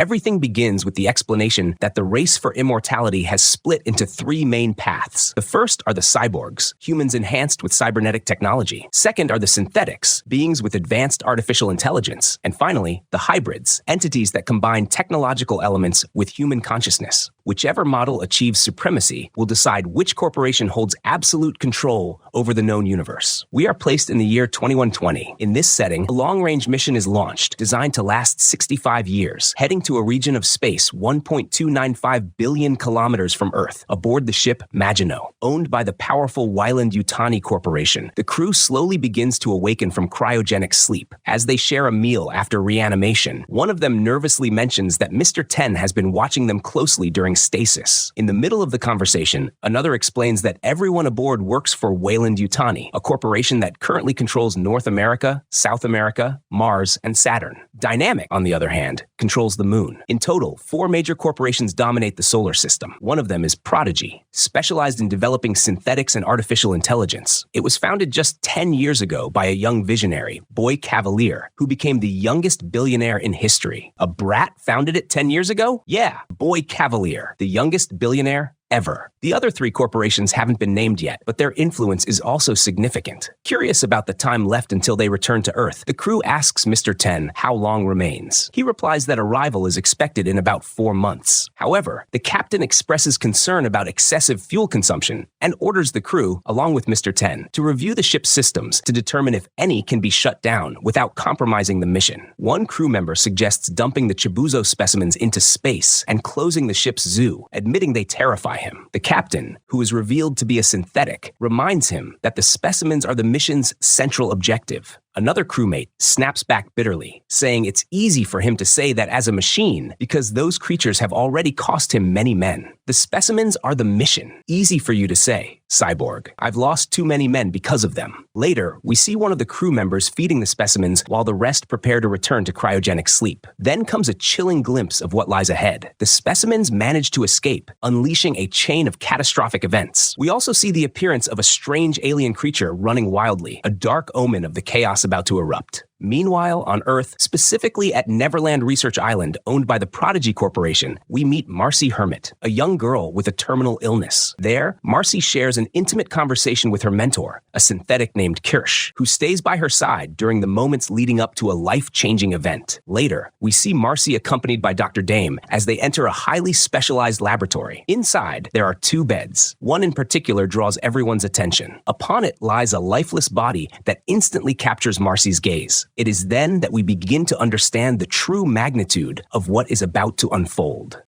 Everything begins with the explanation that the race for immortality has split into three main paths. The first are the cyborgs, humans enhanced with cybernetic technology. Second are the synthetics, beings with advanced artificial intelligence. And finally, the hybrids, entities that combine technological elements with human consciousness. Whichever model achieves supremacy will decide which corporation holds absolute control over the known universe. We are placed in the year 2120. In this setting, a long-range mission is launched, designed to last 65 years, heading to a region of space 1.295 billion kilometers from Earth, aboard the ship Maginot. Owned by the powerful Weyland-Yutani Corporation, the crew slowly begins to awaken from cryogenic sleep. As they share a meal after reanimation, one of them nervously mentions that Mr. 10 has been watching them closely during stasis. In the middle of the conversation, another explains that everyone aboard works for Weyland-Yutani, a corporation that currently controls North America, South America, Mars, and Saturn. Dynamic, on the other hand, controls the moon. In total, 4 major corporations dominate the solar system. One of them is Prodigy, specialized in developing synthetics and artificial intelligence. It was founded just 10 years ago by a young visionary, Boy Cavalier, who became the youngest billionaire in history. A brat founded it 10 years ago? Yeah, Boy Cavalier, the youngest billionaire ever. The other 3 corporations haven't been named yet, but their influence is also significant. Curious about the time left until they return to Earth, the crew asks Mr. 10 how long remains. He replies that arrival is expected in about 4 months. However, the captain expresses concern about excessive fuel consumption and orders the crew, along with Mr. 10, to review the ship's systems to determine if any can be shut down without compromising the mission. One crew member suggests dumping the Chibuzo specimens into space and closing the ship's zoo, admitting they terrify him. The captain, who is revealed to be a synthetic, reminds him that the specimens are the mission's central objective. Another crewmate snaps back bitterly, saying it's easy for him to say that as a machine because those creatures have already cost him many men. The specimens are the mission. Easy for you to say, Cyborg. I've lost too many men because of them. Later, we see one of the crew members feeding the specimens while the rest prepare to return to cryogenic sleep. Then comes a chilling glimpse of what lies ahead. The specimens manage to escape, unleashing a chain of catastrophic events. We also see the appearance of a strange alien creature running wildly, a dark omen of the chaos about to erupt. Meanwhile, on Earth, specifically at Neverland Research Island, owned by the Prodigy Corporation, we meet Marcy Hermit, a young girl with a terminal illness. There, Marcy shares an intimate conversation with her mentor, a synthetic named Kirsch, who stays by her side during the moments leading up to a life-changing event. Later, we see Marcy accompanied by Dr. Dame as they enter a highly specialized laboratory. Inside, there are 2 beds. One in particular draws everyone's attention. Upon it lies a lifeless body that instantly captures Marcy's gaze. It is then that we begin to understand the true magnitude of what is about to unfold.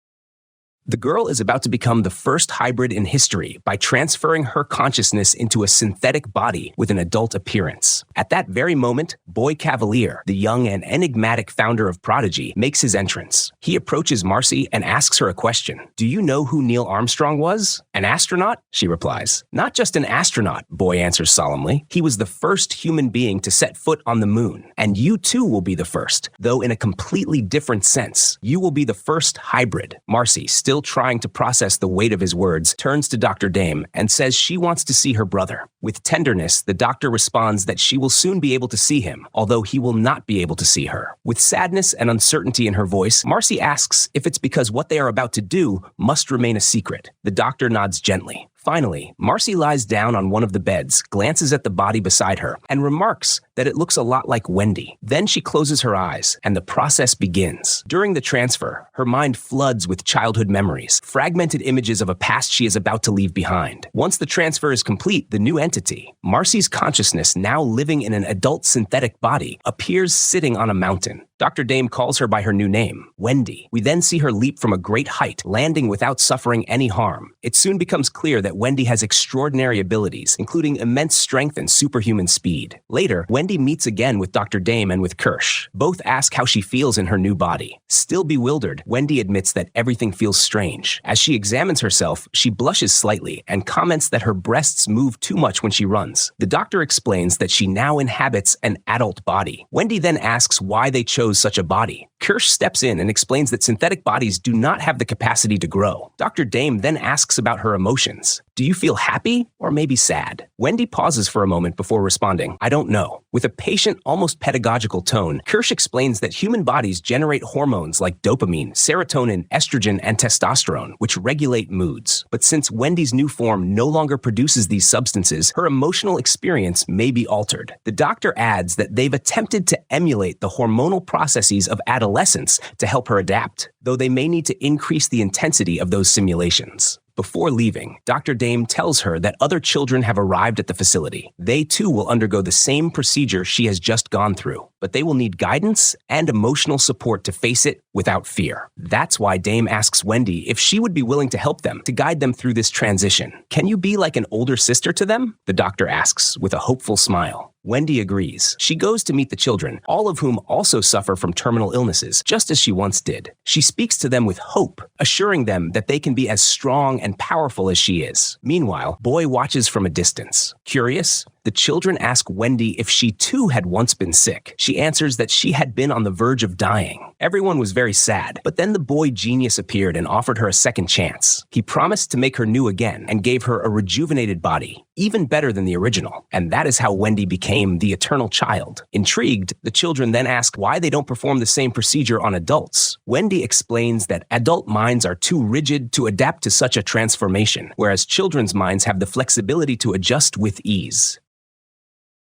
The girl is about to become the first hybrid in history by transferring her consciousness into a synthetic body with an adult appearance. At that very moment, Boy Cavalier, the young and enigmatic founder of Prodigy, makes his entrance. He approaches Marcy and asks her a question. Do you know who Neil Armstrong was? An astronaut? She replies. Not just an astronaut, Boy answers solemnly. He was the first human being to set foot on the moon. And you too will be the first, though in a completely different sense. You will be the first hybrid. Marcy, still trying to process the weight of his words, turns to Dr. Dame and says she wants to see her brother. With tenderness, the doctor responds that she will soon be able to see him, although he will not be able to see her. With sadness and uncertainty in her voice, Marcy asks if it's because what they are about to do must remain a secret. The doctor nods gently. Finally, Marcy lies down on one of the beds, glances at the body beside her, and remarks that it looks a lot like Wendy. Then she closes her eyes, and the process begins. During the transfer, her mind floods with childhood memories, fragmented images of a past she is about to leave behind. Once the transfer is complete, the new entity, Marcy's consciousness now living in an adult synthetic body, appears sitting on a mountain. Dr. Dame calls her by her new name, Wendy. We then see her leap from a great height, landing without suffering any harm. It soon becomes clear that Wendy has extraordinary abilities, including immense strength and superhuman speed. Later, Wendy meets again with Dr. Dame and with Kirsch. Both ask how she feels in her new body. Still bewildered, Wendy admits that everything feels strange. As she examines herself, she blushes slightly and comments that her breasts move too much when she runs. The doctor explains that she now inhabits an adult body. Wendy then asks why they chose such a body. Kirsch steps in and explains that synthetic bodies do not have the capacity to grow. Dr. Dame then asks about her emotions. Do you feel happy or maybe sad? Wendy pauses for a moment before responding, I don't know. With a patient, almost pedagogical tone, Kirsch explains that human bodies generate hormones like dopamine, serotonin, estrogen, and testosterone, which regulate moods. But since Wendy's new form no longer produces these substances, her emotional experience may be altered. The doctor adds that they've attempted to emulate the hormonal processes of adolescence to help her adapt, though they may need to increase the intensity of those simulations. Before leaving, Dr. Dame tells her that other children have arrived at the facility. They too will undergo the same procedure she has just gone through, but they will need guidance and emotional support to face it without fear. That's why Dame asks Wendy if she would be willing to help them, to guide them through this transition. Can you be like an older sister to them? The doctor asks with a hopeful smile. Wendy agrees. She goes to meet the children, all of whom also suffer from terminal illnesses, just as she once did. She speaks to them with hope, assuring them that they can be as strong and powerful as she is. Meanwhile, Boy watches from a distance. Curious, the children ask Wendy if she too had once been sick. She answers that she had been on the verge of dying. Everyone was very sad, but then the boy genius appeared and offered her a second chance. He promised to make her new again and gave her a rejuvenated body, even better than the original. And that is how Wendy became the eternal child. Intrigued, the children then ask why they don't perform the same procedure on adults. Wendy explains that adult minds are too rigid to adapt to such a transformation, whereas children's minds have the flexibility to adjust with ease.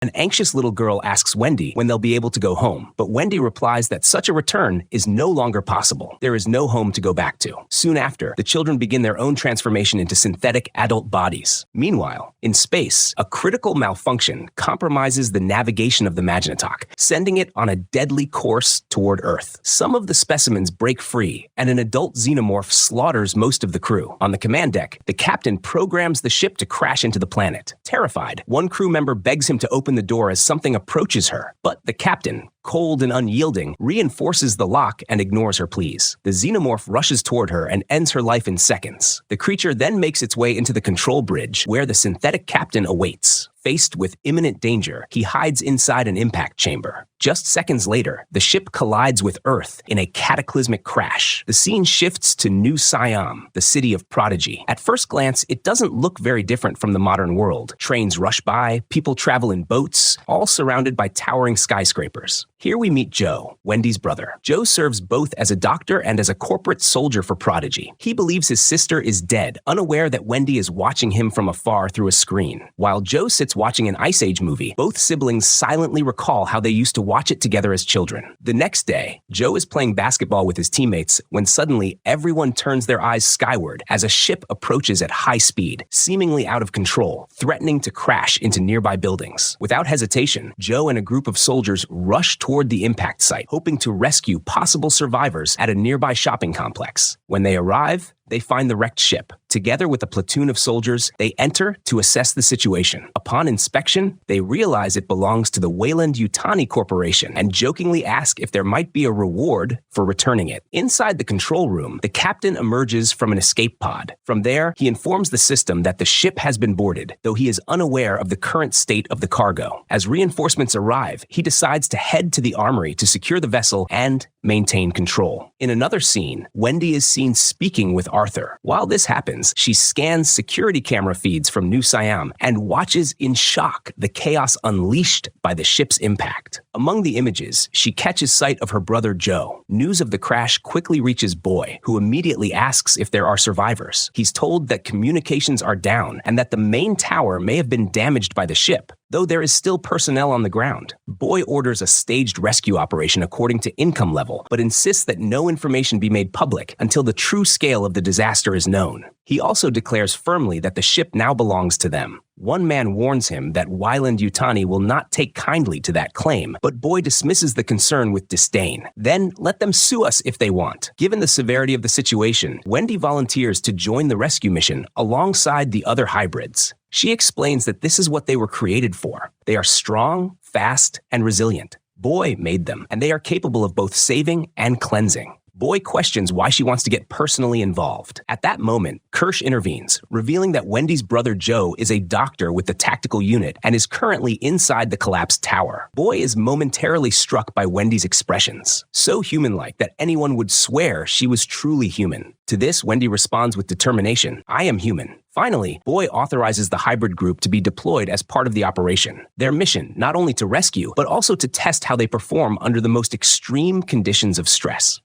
An anxious little girl asks Wendy when they'll be able to go home, but Wendy replies that such a return is no longer possible. There is no home to go back to. Soon after, the children begin their own transformation into synthetic adult bodies. Meanwhile, in space, a critical malfunction compromises the navigation of the Magnetok, sending it on a deadly course toward Earth. Some of the specimens break free, and an adult xenomorph slaughters most of the crew. On the command deck, the captain programs the ship to crash into the planet. Terrified, one crew member begs him to open the door as something approaches her, but the captain, cold and unyielding, reinforces the lock and ignores her pleas. The xenomorph rushes toward her and ends her life in seconds. The creature then makes its way into the control bridge, where the synthetic captain awaits. Faced with imminent danger, he hides inside an impact chamber. Just seconds later, the ship collides with Earth in a cataclysmic crash. The scene shifts to New Siam, the city of Prodigy. At first glance, it doesn't look very different from the modern world. Trains rush by, people travel in boats, all surrounded by towering skyscrapers. Here we meet Joe, Wendy's brother. Joe serves both as a doctor and as a corporate soldier for Prodigy. He believes his sister is dead, unaware that Wendy is watching him from afar through a screen. While Joe sits watching an Ice Age movie, both siblings silently recall how they used to watch it together as children. The next day, Joe is playing basketball with his teammates when suddenly everyone turns their eyes skyward as a ship approaches at high speed, seemingly out of control, threatening to crash into nearby buildings. Without hesitation, Joe and a group of soldiers rush toward the impact site, hoping to rescue possible survivors at a nearby shopping complex. When they arrive, they find the wrecked ship. Together with a platoon of soldiers, they enter to assess the situation. Upon inspection, they realize it belongs to the Weyland-Yutani Corporation and jokingly ask if there might be a reward for returning it. Inside the control room, the captain emerges from an escape pod. From there, he informs the system that the ship has been boarded, though he is unaware of the current state of the cargo. As reinforcements arrive, he decides to head to the armory to secure the vessel and maintain control. In another scene, Wendy is seen speaking with Arthur. While this happens, she scans security camera feeds from New Siam and watches in shock the chaos unleashed by the ship's impact. Among the images, she catches sight of her brother Joe. News of the crash quickly reaches Boy, who immediately asks if there are survivors. He's told that communications are down and that the main tower may have been damaged by the ship, though there is still personnel on the ground. Boy orders a staged rescue operation according to income level, but insists that no information be made public until the true scale of the disaster is known. He also declares firmly that the ship now belongs to them. One man warns him that Weyland-Yutani will not take kindly to that claim, but Boy dismisses the concern with disdain. Then let them sue us if they want. Given the severity of the situation, Wendy volunteers to join the rescue mission alongside the other hybrids. She explains that this is what they were created for. They are strong, fast, and resilient. Boy made them, and they are capable of both saving and cleansing. Boy questions why she wants to get personally involved. At that moment, Kirsch intervenes, revealing that Wendy's brother Joe is a doctor with the tactical unit and is currently inside the collapsed tower. Boy is momentarily struck by Wendy's expressions, so human-like that anyone would swear she was truly human. To this, Wendy responds with determination, "I am human. Finally, Boy authorizes the hybrid group to be deployed as part of the operation. Their mission, not only to rescue, but also to test how they perform under the most extreme conditions of stress.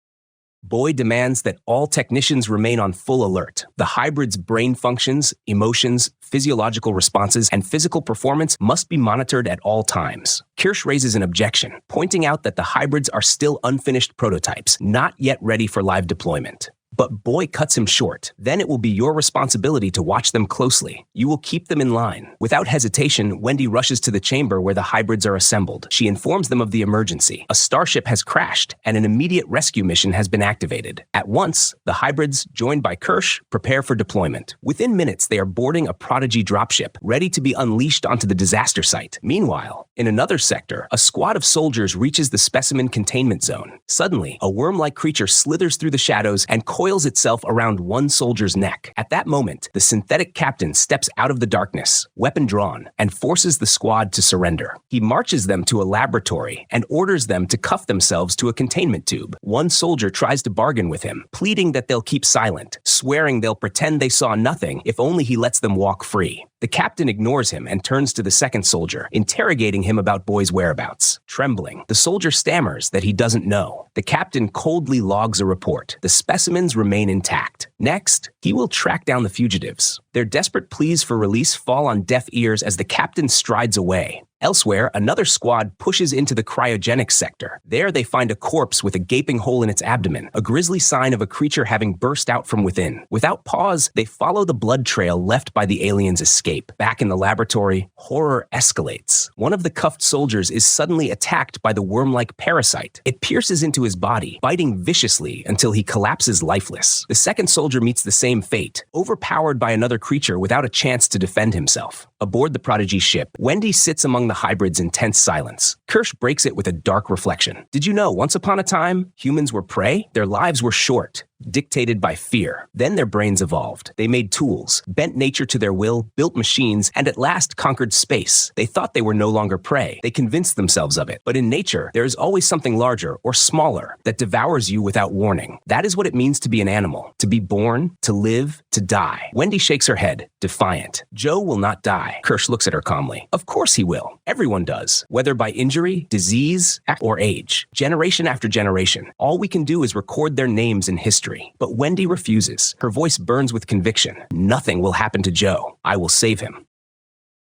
Boy demands that all technicians remain on full alert. The hybrid's brain functions, emotions, physiological responses, and physical performance must be monitored at all times. Kirsch raises an objection, pointing out that the hybrids are still unfinished prototypes, not yet ready for live deployment. But Boy cuts him short. Then it will be your responsibility to watch them closely. You will keep them in line. Without hesitation, Wendy rushes to the chamber where the hybrids are assembled. She informs them of the emergency. A starship has crashed, and an immediate rescue mission has been activated. At once, the hybrids, joined by Kirsch, prepare for deployment. Within minutes, they are boarding a Prodigy dropship, ready to be unleashed onto the disaster site. Meanwhile, in another sector, a squad of soldiers reaches the specimen containment zone. Suddenly, a worm-like creature slithers through the shadows and coils itself around one soldier's neck. At that moment, the synthetic captain steps out of the darkness, weapon drawn, and forces the squad to surrender. He marches them to a laboratory and orders them to cuff themselves to a containment tube. One soldier tries to bargain with him, pleading that they'll keep silent, swearing they'll pretend they saw nothing if only he lets them walk free. The captain ignores him and turns to the second soldier, interrogating him about Boy's whereabouts. Trembling, the soldier stammers that he doesn't know. The captain coldly logs a report. The specimens remain intact. Next, he will track down the fugitives. Their desperate pleas for release fall on deaf ears as the captain strides away. Elsewhere, another squad pushes into the cryogenics sector. There, they find a corpse with a gaping hole in its abdomen, a grisly sign of a creature having burst out from within. Without pause, they follow the blood trail left by the aliens' escape. Back in the laboratory, horror escalates. One of the cuffed soldiers is suddenly attacked by the worm-like parasite. It pierces into his body, biting viciously until he collapses lifeless. The second soldier meets the same fate, overpowered by another creature without a chance to defend himself. Aboard the Prodigy ship, Wendy sits among the hybrids in tense silence. Kirsch breaks it with a dark reflection. Did you know, once upon a time, humans were prey? Their lives were short, dictated by fear. Then their brains evolved. They made tools, bent nature to their will, built machines, and at last conquered space. They thought they were no longer prey. They convinced themselves of it. But in nature, there is always something larger or smaller that devours you without warning. That is what it means to be an animal, to be born, to live, to die. Wendy shakes her head, defiant. Joe will not die. Kirsch looks at her calmly. Of course he will. Everyone does, whether by injury, disease, or age. Generation after generation. All we can do is record their names in history. But Wendy refuses. Her voice burns with conviction. Nothing will happen to Joe. I will save him.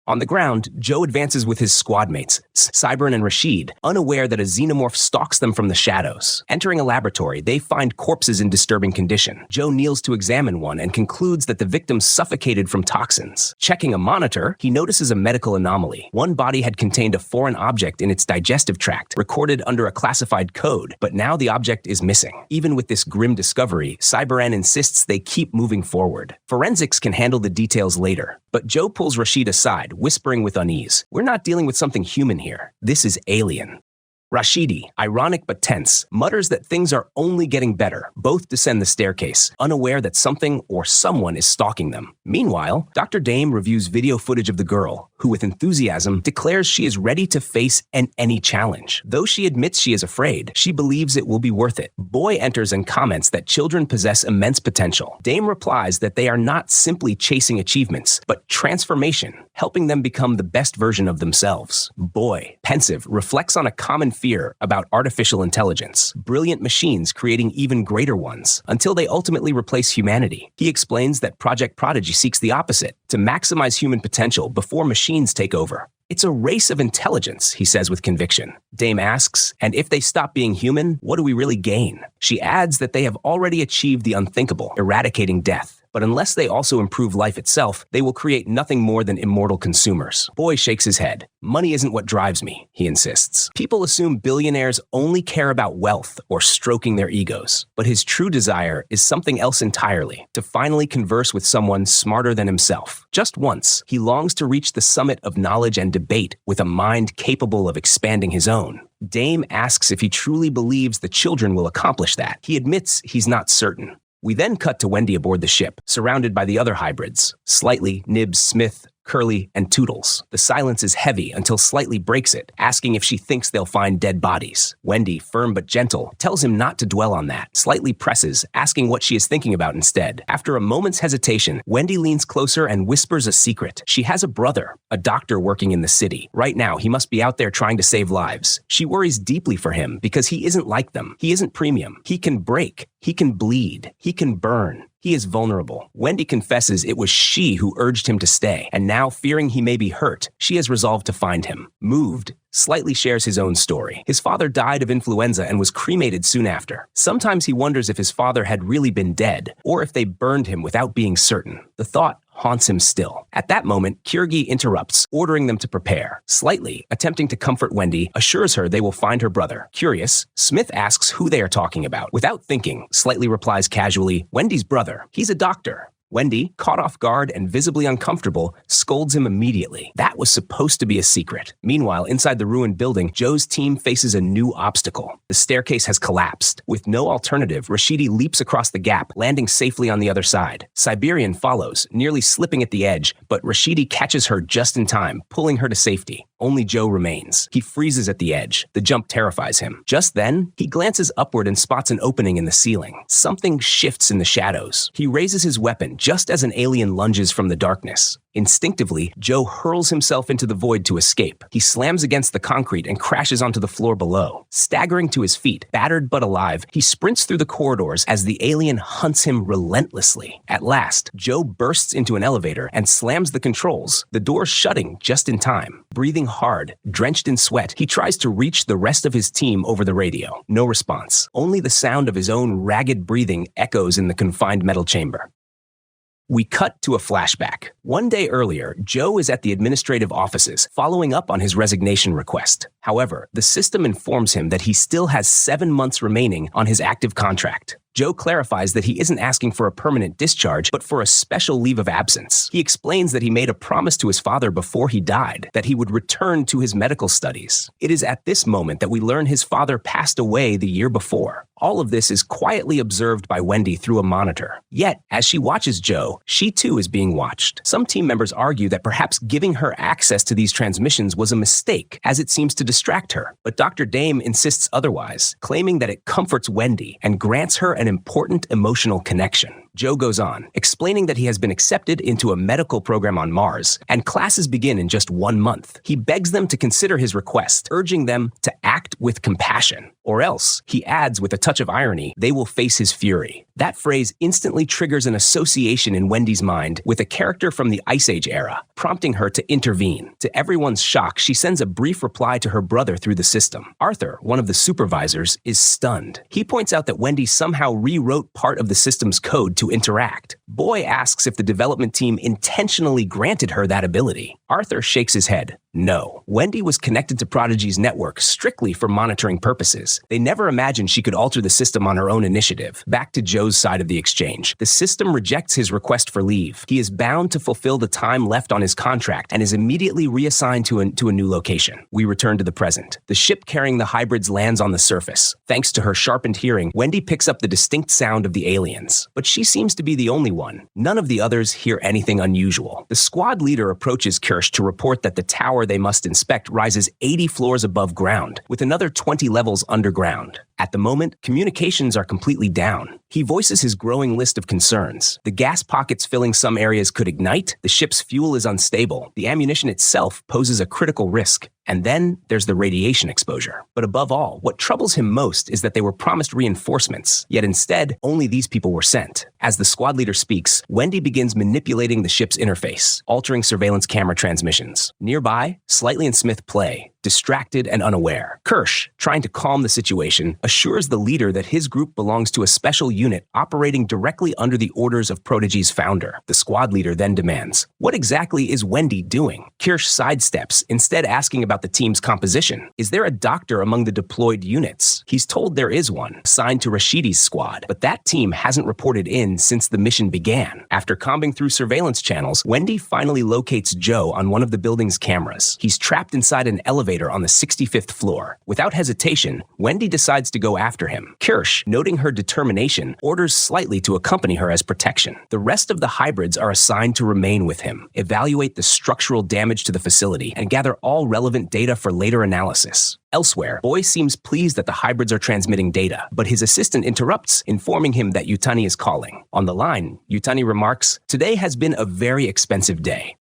On the ground, Joe advances with his squad mates, Cybern and Rashid, unaware that a xenomorph stalks them from the shadows. Entering a laboratory, they find corpses in disturbing condition. Joe kneels to examine one and concludes that the victim suffocated from toxins. Checking a monitor, he notices a medical anomaly. One body had contained a foreign object in its digestive tract, recorded under a classified code, but now the object is missing. Even with this grim discovery, Cybern insists they keep moving forward. Forensics can handle the details later, but Joe pulls Rashid aside, whispering with unease. We're not dealing with something human here. This is alien. Rashidi, ironic but tense, mutters that things are only getting better. Both descend the staircase, unaware that something or someone is stalking them. Meanwhile, Dr. Dame reviews video footage of the girl, who with enthusiasm declares she is ready to face any challenge. Though she admits she is afraid, she believes it will be worth it. Boy enters and comments that children possess immense potential. Dame replies that they are not simply chasing achievements, but transformation, helping them become the best version of themselves. Boy, pensive, reflects on a common fear about artificial intelligence, brilliant machines creating even greater ones, until they ultimately replace humanity. He explains that Project Prodigy seeks the opposite, to maximize human potential before machines take over. It's a race of intelligence, he says with conviction. Dame asks, and if they stop being human, what do we really gain? She adds that they have already achieved the unthinkable, eradicating death. But unless they also improve life itself, they will create nothing more than immortal consumers. Boy shakes his head. Money isn't what drives me, he insists. People assume billionaires only care about wealth or stroking their egos. But his true desire is something else entirely, to finally converse with someone smarter than himself. Just once, he longs to reach the summit of knowledge and debate with a mind capable of expanding his own. Dame asks if he truly believes the children will accomplish that. He admits he's not certain. We then cut to Wendy aboard the ship, surrounded by the other hybrids. Slightly, Nibs, Smith, Curly, and Toodles. The silence is heavy until Slightly breaks it, asking if she thinks they'll find dead bodies. Wendy, firm but gentle, tells him not to dwell on that. Slightly presses, asking what she is thinking about instead. After a moment's hesitation, Wendy leans closer and whispers a secret. She has a brother, a doctor working in the city. Right now, he must be out there trying to save lives. She worries deeply for him because he isn't like them. He isn't premium. He can break. He can bleed. He can burn. He is vulnerable. Wendy confesses it was she who urged him to stay, and now, fearing he may be hurt, she has resolved to find him. Moved, Slightly shares his own story. His father died of influenza and was cremated soon after. Sometimes he wonders if his father had really been dead, or if they burned him without being certain. The thought haunts him still. At that moment, Kyrgyz interrupts, ordering them to prepare. Slightly, attempting to comfort Wendy, assures her they will find her brother. Curious, Smith asks who they are talking about. Without thinking, Slightly replies casually, "Wendy's brother. He's a doctor." Wendy, caught off guard and visibly uncomfortable, scolds him immediately. That was supposed to be a secret. Meanwhile, inside the ruined building, Joe's team faces a new obstacle. The staircase has collapsed. With no alternative, Rashidi leaps across the gap, landing safely on the other side. Siberian follows, nearly slipping at the edge, but Rashidi catches her just in time, pulling her to safety. Only Joe remains. He freezes at the edge. The jump terrifies him. Just then, he glances upward and spots an opening in the ceiling. Something shifts in the shadows. He raises his weapon just as an alien lunges from the darkness. Instinctively, Joe hurls himself into the void to escape. He slams against the concrete and crashes onto the floor below. Staggering to his feet, battered but alive, he sprints through the corridors as the alien hunts him relentlessly. At last, Joe bursts into an elevator and slams the controls, the doors shutting just in time. Breathing hard, drenched in sweat, he tries to reach the rest of his team over the radio. No response. Only the sound of his own ragged breathing echoes in the confined metal chamber. We cut to a flashback. One day earlier, Joe is at the administrative offices, following up on his resignation request. However, the system informs him that he still has 7 months remaining on his active contract. Joe clarifies that he isn't asking for a permanent discharge, but for a special leave of absence. He explains that he made a promise to his father before he died, that he would return to his medical studies. It is at this moment that we learn his father passed away the year before. All of this is quietly observed by Wendy through a monitor. Yet, as she watches Joe, she too is being watched. Some team members argue that perhaps giving her access to these transmissions was a mistake, as it seems to distract her. But Dr. Dame insists otherwise, claiming that it comforts Wendy and grants her an important emotional connection. Joe goes on, explaining that he has been accepted into a medical program on Mars, and classes begin in just 1 month. He begs them to consider his request, urging them to act with compassion. Or else, he adds with a touch of irony, they will face his fury. That phrase instantly triggers an association in Wendy's mind with a character from the Ice Age era, prompting her to intervene. To everyone's shock, she sends a brief reply to her brother through the system. Arthur, one of the supervisors, is stunned. He points out that Wendy somehow rewrote part of the system's code to interact. Boy asks if the development team intentionally granted her that ability. Arthur shakes his head. No. Wendy was connected to Prodigy's network strictly for monitoring purposes. They never imagined she could alter the system on her own initiative. Back to Joe's side of the exchange. The system rejects his request for leave. He is bound to fulfill the time left on his contract and is immediately reassigned to a new location. We return to the present. The ship carrying the hybrids lands on the surface. Thanks to her sharpened hearing, Wendy picks up the distinct sound of the aliens. But she seems to be the only one. None of the others hear anything unusual. The squad leader approaches Kirsch to report that the tower they must inspect rises 80 floors above ground, with another 20 levels underground. At the moment, communications are completely down. He voices his growing list of concerns. The gas pockets filling some areas could ignite, the ship's fuel is unstable, the ammunition itself poses a critical risk, and then there's the radiation exposure. But above all, what troubles him most is that they were promised reinforcements, yet instead, only these people were sent. As the squad leader speaks, Wendy begins manipulating the ship's interface, altering surveillance camera transmissions. Nearby, Slightly and Smith play, distracted and unaware. Kirsch, trying to calm the situation, assures the leader that his group belongs to a special unit operating directly under the orders of Prodigy's founder. The squad leader then demands, "What exactly is Wendy doing?" Kirsch sidesteps, instead asking about the team's composition. Is there a doctor among the deployed units? He's told there is one, assigned to Rashidi's squad, but that team hasn't reported in since the mission began. After combing through surveillance channels, Wendy finally locates Joe on one of the building's cameras. He's trapped inside an elevator elevator on the 65th floor. Without hesitation, Wendy decides to go after him. Kirsch, noting her determination, orders Slightly to accompany her as protection. The rest of the hybrids are assigned to remain with him, evaluate the structural damage to the facility, and gather all relevant data for later analysis. Elsewhere, Boy seems pleased that the hybrids are transmitting data, but his assistant interrupts, informing him that Yutani is calling. On the line, Yutani remarks, "Today has been a very expensive day."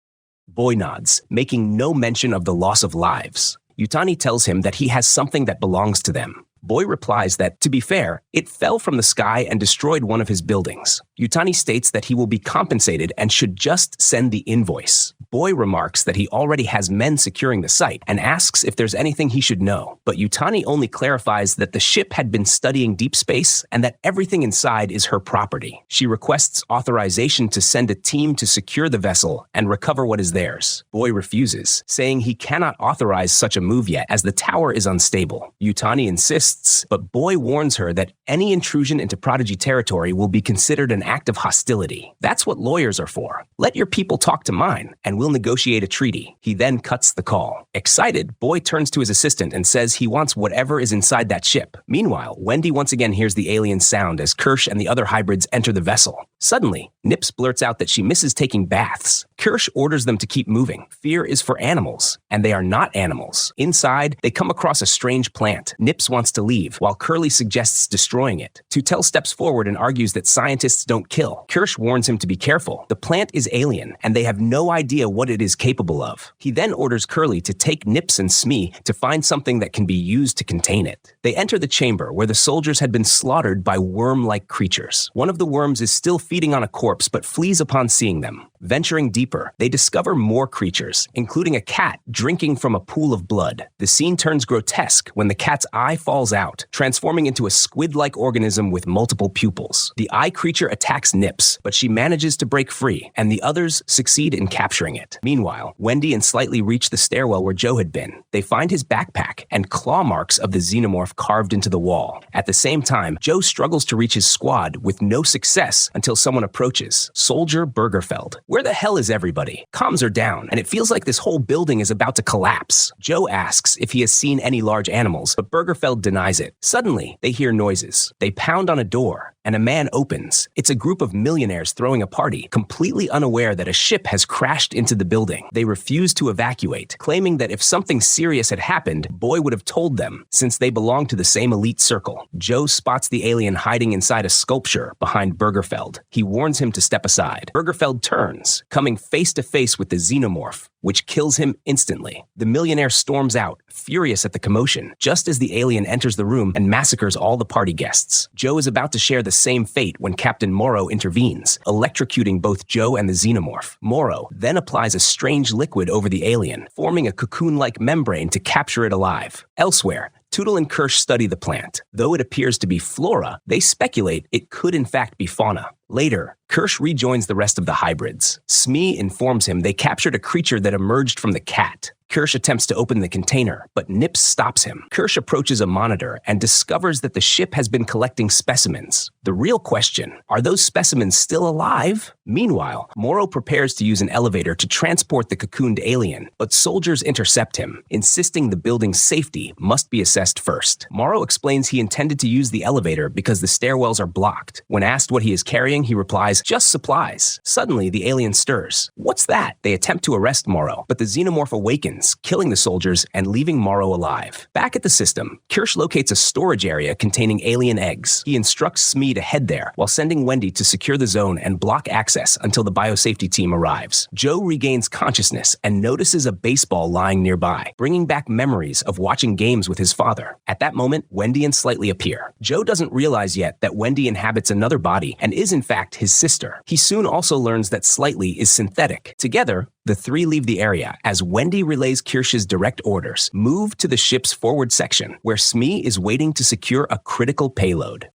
Boy nods, making no mention of the loss of lives. Yutani tells him that he has something that belongs to them. Boy replies that, to be fair, it fell from the sky and destroyed one of his buildings. Yutani states that he will be compensated and should just send the invoice. Boy remarks that he already has men securing the site and asks if there's anything he should know. But Yutani only clarifies that the ship had been studying deep space and that everything inside is her property. She requests authorization to send a team to secure the vessel and recover what is theirs. Boy refuses, saying he cannot authorize such a move yet as the tower is unstable. Yutani insists, but Boy warns her that any intrusion into Prodigy territory will be considered an act of hostility. That's what lawyers are for. Let your people talk to mine, and we'll negotiate a treaty. He then cuts the call. Excited, Boy turns to his assistant and says he wants whatever is inside that ship. Meanwhile, Wendy once again hears the alien sound as Kirsch and the other hybrids enter the vessel. Suddenly, Nips blurts out that she misses taking baths. Kirsch orders them to keep moving. Fear is for animals, and they are not animals. Inside, they come across a strange plant. Nips wants to leave, while Curly suggests destroying it. Tutel steps forward and argues that scientists don't kill. Kirsch warns him to be careful. The plant is alien, and they have no idea what it is capable of. He then orders Curly to take Nips and Smee to find something that can be used to contain it. They enter the chamber where the soldiers had been slaughtered by worm-like creatures. One of the worms is still feeding on a corpse but flees upon seeing them. Venturing deeper, they discover more creatures, including a cat drinking from a pool of blood. The scene turns grotesque when the cat's eye falls out, transforming into a squid-like organism with multiple pupils. The eye creature attacks Nips, but she manages to break free, and the others succeed in capturing it. Meanwhile, Wendy and Slightly reach the stairwell where Joe had been. They find his backpack and claw marks of the xenomorph carved into the wall. At the same time, Joe struggles to reach his squad with no success until someone approaches, Soldier Bergerfeld. Where the hell is everybody? Comms are down, and it feels like this whole building is about to collapse. Joe asks if he has seen any large animals, but Bergerfeld denies it. Suddenly, they hear noises. They pound on a door, and a man opens. It's a group of millionaires throwing a party, completely unaware that a ship has crashed into the building. They refuse to evacuate, claiming that if something serious had happened, Boy would have told them, since they belong to the same elite circle. Joe spots the alien hiding inside a sculpture behind Bergerfeld. He warns him to step aside. Bergerfeld turns, coming face to face with the xenomorph, which kills him instantly. The millionaire storms out, furious at the commotion, just as the alien enters the room and massacres all the party guests. Joe is about to share the same fate when Captain Morrow intervenes, electrocuting both Joe and the xenomorph. Morrow then applies a strange liquid over the alien, forming a cocoon-like membrane to capture it alive. Elsewhere, Tootle and Kirsch study the plant. Though it appears to be flora, they speculate it could in fact be fauna. Later, Kirsch rejoins the rest of the hybrids. Smee informs him they captured a creature that emerged from the cat. Kirsch attempts to open the container, but Nips stops him. Kirsch approaches a monitor and discovers that the ship has been collecting specimens. The real question, are those specimens still alive? Meanwhile, Morrow prepares to use an elevator to transport the cocooned alien, but soldiers intercept him, insisting the building's safety must be assessed first. Morrow explains he intended to use the elevator because the stairwells are blocked. When asked what he is carrying, he replies, "Just supplies." Suddenly, the alien stirs. What's that? They attempt to arrest Morrow, but the xenomorph awakens, killing the soldiers and leaving Morrow alive. Back at the system, Kirsch locates a storage area containing alien eggs. He instructs Smee to head there, while sending Wendy to secure the zone and block access until the biosafety team arrives. Joe regains consciousness and notices a baseball lying nearby, bringing back memories of watching games with his father. At that moment, Wendy and Slightly appear. Joe doesn't realize yet that Wendy inhabits another body and is in fact his sister. He soon also learns that Slightly is synthetic. Together, the three leave the area as Wendy relays Kirsch's direct orders: move to the ship's forward section, where Smee is waiting to secure a critical payload.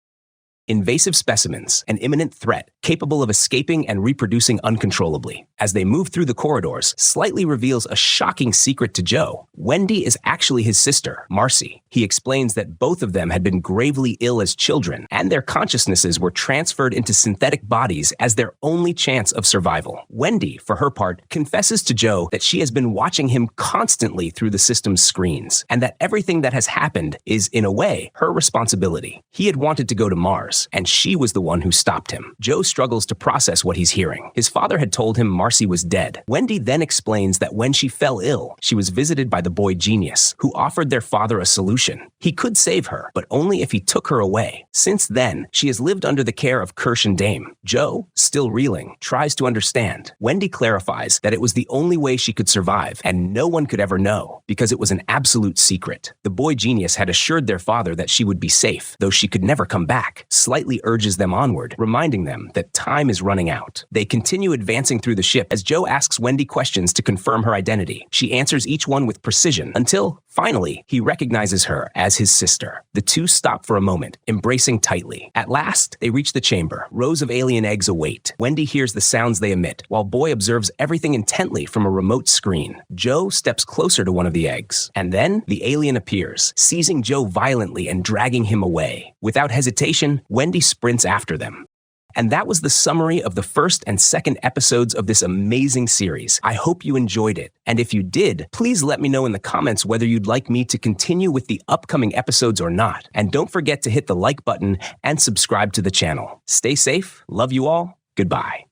invasive specimens, an imminent threat capable of escaping and reproducing uncontrollably. As they move through the corridors, Slightly reveals a shocking secret to Joe. Wendy is actually his sister, Marcy. He explains that both of them had been gravely ill as children, and their consciousnesses were transferred into synthetic bodies as their only chance of survival. Wendy, for her part, confesses to Joe that she has been watching him constantly through the system's screens, and that everything that has happened is, in a way, her responsibility. He had wanted to go to Mars, and she was the one who stopped him. Joe struggles to process what he's hearing. His father had told him Marcy was dead. Wendy then explains that when she fell ill, she was visited by the boy genius, who offered their father a solution. He could save her, but only if he took her away. Since then, she has lived under the care of Kirsch and Dame. Joe, still reeling, tries to understand. Wendy clarifies that it was the only way she could survive, and no one could ever know, because it was an absolute secret. The boy genius had assured their father that she would be safe, though she could never come back. Slightly urges them onward, reminding them that time is running out. They continue advancing through the ship as Joe asks Wendy questions to confirm her identity. She answers each one with precision until, finally, he recognizes her as his sister. The two stop for a moment, embracing tightly. At last, they reach the chamber. Rows of alien eggs await. Wendy hears the sounds they emit, while Boy observes everything intently from a remote screen. Joe steps closer to one of the eggs, and then the alien appears, seizing Joe violently and dragging him away. Without hesitation, Wendy sprints after them. And that was the summary of the first and second episodes of this amazing series. I hope you enjoyed it. And if you did, please let me know in the comments whether you'd like me to continue with the upcoming episodes or not. And don't forget to hit the like button and subscribe to the channel. Stay safe. Love you all. Goodbye.